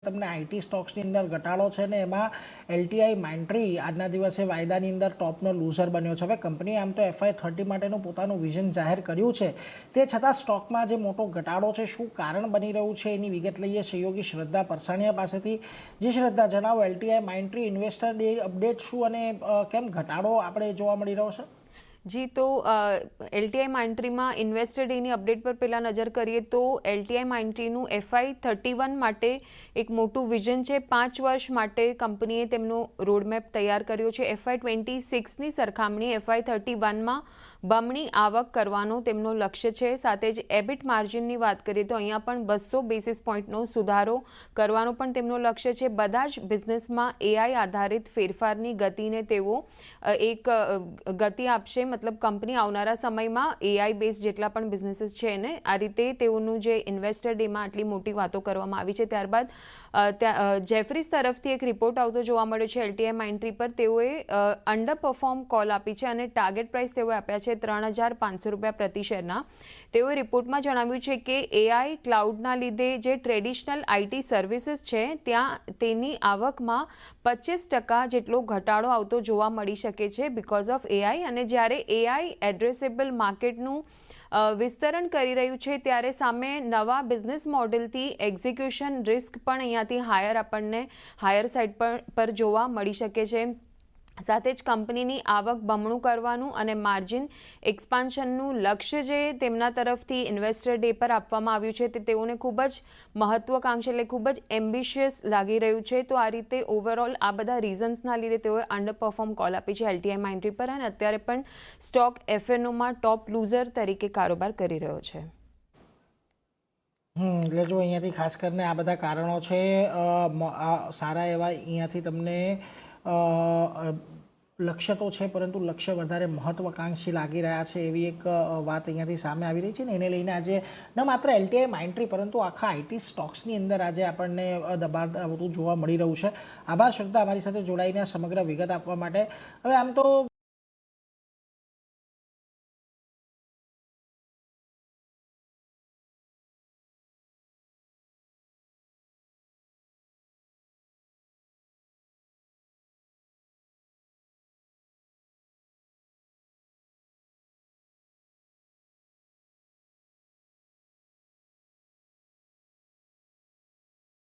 તમને આઈટી સ્ટોક્સની અંદર ઘટાડો છે ને એમાં એલટીઆઈ માઇન્ટ્રી આજના દિવસે વાયદાની અંદર ટોપનો લૂઝર બન્યો છે। હવે કંપનીએ આમ તો FY30 માટેનું પોતાનું વિઝન જાહેર કર્યું છે, તે છતાં સ્ટોકમાં જે મોટો ઘટાડો છે, શું કારણ બની રહ્યું છે એની વિગત લઈએ સહયોગી શ્રદ્ધા પરસાણીયા પાસેથી। જી શ્રદ્ધા, જણાવો એલટીઆઈ માઇન્ટ્રી ઇન્વેસ્ટર ડે અપડેટ શું અને કેમ ઘટાડો આપણે જોવા મળી રહ્યો છે? જી, તો એલટીઆઈ માઇન્ટ્રીમાં ઇન્વેસ્ટર ડેની અપડેટ પર પહેલાં નજર કરીએ તો એલટીઆઈ માઇન્ટ્રીનું FY31 માટે એક મોટું વિઝન છે। 5 વર્ષ માટે કંપનીએ તેમનો રોડમેપ તૈયાર કર્યો છે। FY26ની સરખામણી FY31માં બમણી આવક કરવાનો તેમનો લક્ષ્ય છે। સાથે જ એબિટ માર્જિનની વાત કરીએ તો અહીંયા પણ 200 બેસિસ પોઈન્ટનો સુધારો કરવાનો પણ તેમનો લક્ષ્ય છે। બધા જ બિઝનેસમાં એઆઈ આધારિત ફેરફારની ગતિને તેઓ એક ગતિ આપશે। મતલબ કંપની આવનારા સમયમાં એઆઈ બેઝ જેટલા પણ બિઝનેસીસ છે એને આ રીતે તેઓનું જે ઇન્વેસ્ટર ડેમાં આટલી મોટી વાતો કરવામાં આવી છે। ત્યારબાદ જેફરીઝ તરફથી એક રિપોર્ટ આવતો જોવા મળ્યો છે એલટીઆઈ માઇન્ટ્રી પર। તેઓએ અંડર પરફોર્મ કોલ આપી છે અને ટાર્ગેટ પ્રાઇસ તેઓએ આપ્યા છે ₹3,500 પ્રતિ શેરના। તેઓએ રિપોર્ટમાં જણાવ્યું છે કે એઆઈ ક્લાઉડના લીધે જે ટ્રેડિશનલ આઈટી સર્વિસીસ છે ત્યાં તેની આવકમાં 25% જેટલો ઘટાડો આવતો જોવા મળી શકે છે બીકોઝ ઓફ એઆઈ। અને જ્યારે એઆઈ એડ્રેસેબલ માર્કેટનું વિસ્તરણ કરી રહ્યું છે ત્યારે સામે નવા બિઝનેસ મોડેલથી એક્ઝિક્યુશન રિસ્ક પણ અહીંયાથી હાયર સાઇડ પર જોવા મળી શકે છે। સાથે જ કંપનીની આવક બમણું કરવાનું અને માર્જિન એક્સપાન્શનનું લક્ષ્ય જે તેમના તરફથી ઇન્વેસ્ટર ડે પર આપવામાં આવ્યું છે તે તેઓને ખૂબ જ મહત્વાકાંક્ષી એટલે ખૂબ જ એમ્બિશિયસ લાગી રહ્યું છે। તો આ રીતે ઓવરઓલ આ બધા રીઝન્સના લીધે તેઓએ અંડર પરફોર્મ કોલ આપી છે એલટીઆઈ માઇન્ટ્રી પર અને અત્યારે પણ સ્ટોક એફએનઓમાં ટોપ લૂઝર તરીકે કારોબાર કરી રહ્યો છે। એટલે જો અહીંયાથી ખાસ કરીને આ બધા કારણો છે સારા એવા અહીંયાથી તમને લક્ષ્ય તો છે પરંતુ લક્ષ્ય વધારે મહત્વાકાંક્ષી લાગી રહ્યા છે એવી એક વાત અહીંયાથી સામે આવી રહી છે ને એને લઈને આજે ન માત્ર એલટીઆઈ માઇન્ટ્રી પરંતુ આખા આઈટી સ્ટોક્સની અંદર આજે આપણને દબાણ બધું જોવા મળી રહ્યું છે। આભાર શ્રદ્ધા, અમારી સાથે જોડાઈને સમગ્ર વિગત આપવા માટે। હવે આમ તો